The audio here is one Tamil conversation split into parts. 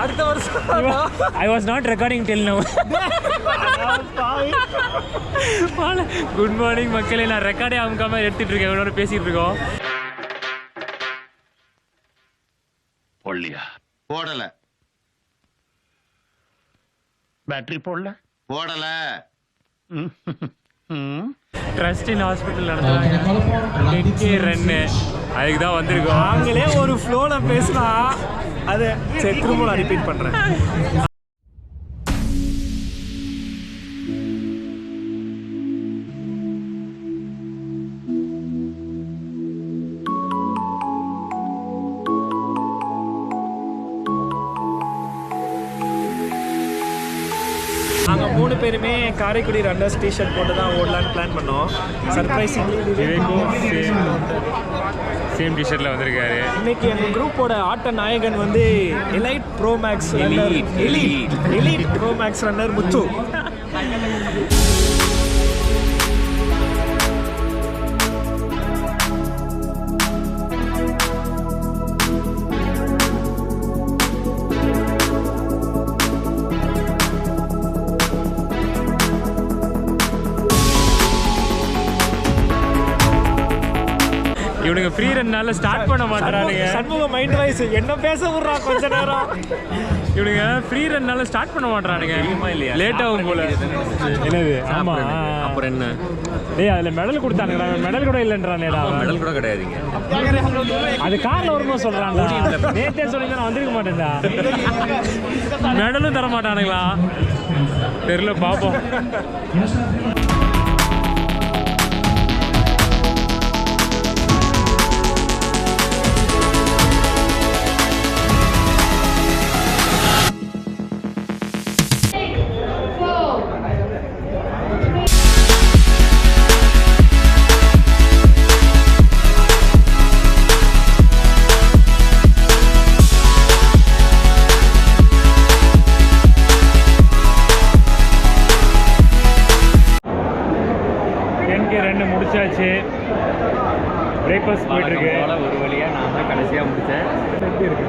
அடுத்த வருஷம் I was not recording till now. Good morning மக்களே, நான் ரெக்கார்டே ஆகாம எடுத்துட்டு இருக்கேன், இவனோட பேசிட்டு இருக்கோம். போடலையா? போடல. பேட்டரி போடல? போடல. ட்ரஸ்ட் இன் ஹாஸ்பிட்டல் நடந்தாங்க, ரன்னு அதுக்கு தான் வந்திருக்கோம். நாங்களே ஒரு ஃப்ளோல பேசினா அது சரி, திரும்ப நான் ரிப்பீட் பண்றேன். நாங்கள் 3 பேருமே காரைக்குடி ரன்னர்ஸ் டிஷர்ட் போட்டு தான் ஓடலான்னு பிளான் பண்ணோம். சர்ப்ரைசிங்லி விவேக்கும் சேம் டிஷர்ட்டில் வந்திருக்காரு. இன்னைக்கு எங்கள் குரூப்போட ஆட்ட நாயகன் வந்து elite pro max runner, elite pro max runner Muthu. இவனுங்க ஃப்ரீ ரன்னால ஸ்டார்ட் பண்ண மாட்டானுங்க. சண்முக மைண்ட் வைஸ் என்ன பேச விடுறா கொஞ்ச நேரம். இவனுங்க ஃப்ரீ ரன்னால ஸ்டார்ட் பண்ண மாட்டானுங்க. லேட் ஆகும் போல. என்னது? ஆமா. அப்புறம் என்ன? டேய் அதுல மெடல் கொடுத்தானுங்கடா, மெடல் கூட இல்லன்றானேடா. மெடல் கூட கிடையாதுங்க. அது கார்ல வரும்போது சொல்றான்டா. நேத்தே சொல்லிருந்தா நான் வந்திருக்க மாட்டேன்டா. மெடலும் தர மாட்டானுங்களா? தெரியல, பாப்போம். முடிச்சாச்சு, பிரேக்ஃபாஸ்ட் போயிட்டு இருக்கு. ஒரு வழியாக நான் தான் கடைசியாக முடித்தேன். எப்படி இருக்கு?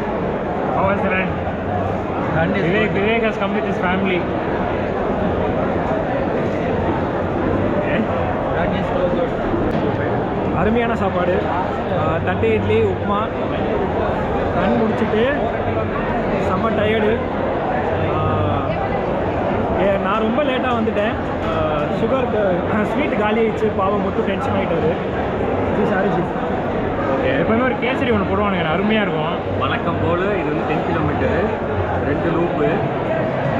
Vivek has come with his family. அருமையான சாப்பாடு, தட்டை இட்லி, உப்புமா. ரன் முடிச்சுட்டு செம்ம டயர்டு. நான் ரொம்ப லேட்டாக வந்துட்டேன். சுகர் ஸ்வீட் காலி ஆயிடுச்சு. பாவம் மட்டும் டென்ஷன் ஆகிட்டாரு. Sorry G. ஓகே, எப்பவுமே ஒரு கேசரி ஒன்று போடுவானுங்க, அருமையாக இருக்கும். வழக்கம் போல் இது வந்து 10 கிலோமீட்டரு, 2 லூப்பு.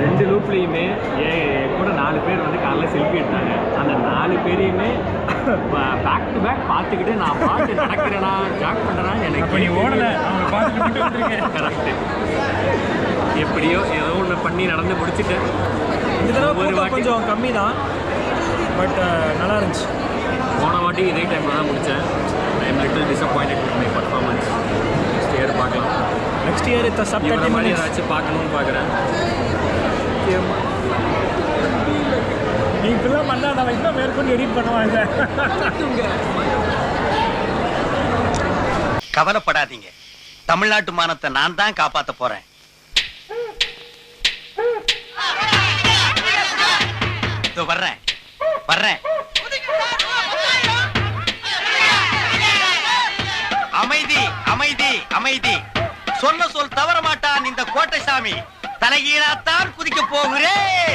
2 லூப்லேயுமே கூட 4 பேர் வந்து காலையில் செல்ஃபி எடுத்தாங்க. அந்த 4 பேரையுமே பேக் டு பேக் பார்த்துக்கிட்டு நான் பார்த்து நடக்கிறேனா ஜாக் பண்ணுறேன்னா எனக்கு நீ ஓடலை, அவங்க பார்த்துக்கிட்டு வந்துருக்கேன். கரெக்டு. எப்படியோ ஏதோ ஒன்று பண்ணி நடந்து முடிச்சுட்டேன். இந்த தடவை கொஞ்சம் கம்மி தான், பட் நல்லா இருந்துச்சு. போன வாட்டி இதே டைமில் தான் முடித்தேன். I am little disappointed with my performance. Next year பார்க்கலாம். நெக்ஸ்ட் இயர் இந்த மாதிரி ஏதாச்சும் பார்க்கணும்னு பார்க்குறேன். நீ இப்பெல்லாம் பண்ணா நான் இன்னும் மேற்கொண்டு எடிட் பண்ணுவாங்க. கவலைப்படாதீங்க, தமிழ்நாட்டு மானத்தை நான் தான் காப்பாற்ற போறேன். வர்றேன் வர்றேன். அமைதி அமைதி அமைதி. சொன்ன சொல் தவற மாட்டான் இந்த கோட்டை சாமி. தலைகீழாத்தான் குதிக்க போகிறேன்.